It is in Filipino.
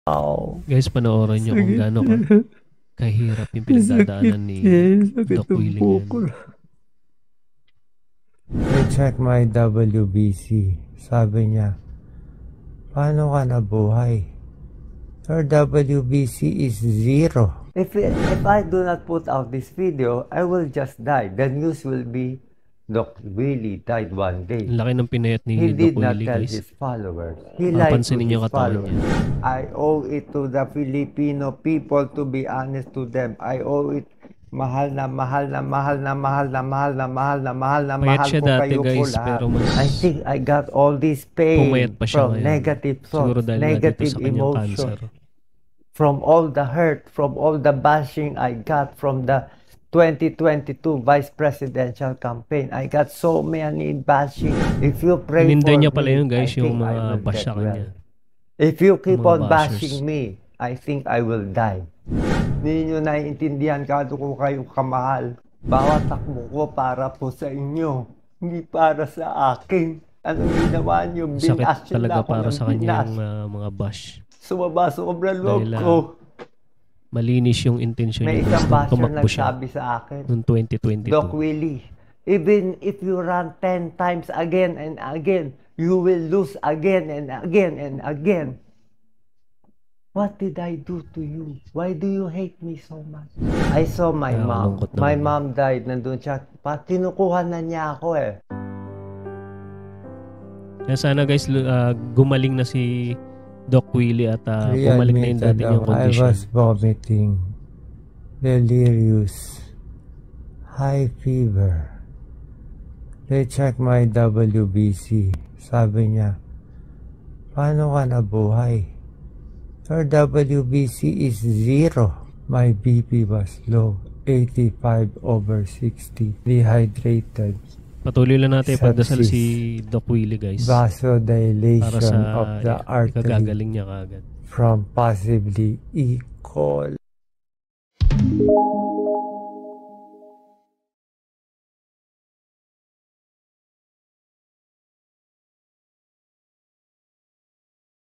Guys, panoorin nyo kung gaano kahirap yung pinagdadaanan ni Doc Willie ngayon. I check my WBC. Sabi niya, paano ka nabuhay? Your WBC is 0. If I do not put out this video, I will just die. The news will be Doc Willie died one day. Laki ng pinayat ni He Doc did Willie, not tell guys. his followers. He lied to his followers. I owe it to the Filipino people, to be honest to them. I owe it. Mahal na mahal na mahal na mahal na mahal na mahal na mahal na mahal ko kayo po lahat. I think I got all this pain from negative thoughts, negative emotions, from all the hurt, from all the bashing I got from the 2022 vice presidential campaign. I got so many bashing. If you pray for me, niya pala yun, guys, yung mga bash sa kanya. If you keep on bashing me, I think I will die. Hindi nyo naiintindihan kado ko kayo kamahal. Bawat takbo ko para po sa inyo, hindi para sa akin. Anong ginawa nyo? Sakit talaga para sa kanya yung mga bash. Sumaba sobrang loob ko. Malinis yung intention niya. May isang basher nagsabi sa akin, noong 2022. Doc Willie, even if you run 10 times again and again, you will lose again and again and again. What did I do to you? Why do you hate me so much? I saw my mom. My mom died. Nandun siya. Tinukuhan na niya ako eh. Sana guys, gumaling na si Doc Willie at bumalik na yung dati niyang condition. I was vomiting, delirious, high fever. They check my WBC. Sabi niya, paano ka nabuhay? Your WBC is 0. My BP was low, 85/60, dehydrated. Patuloy lang natin pagdasal si Doc Willie, guys. Vasodilation of the artery ikagagaling niya kagad from possibly E. coli.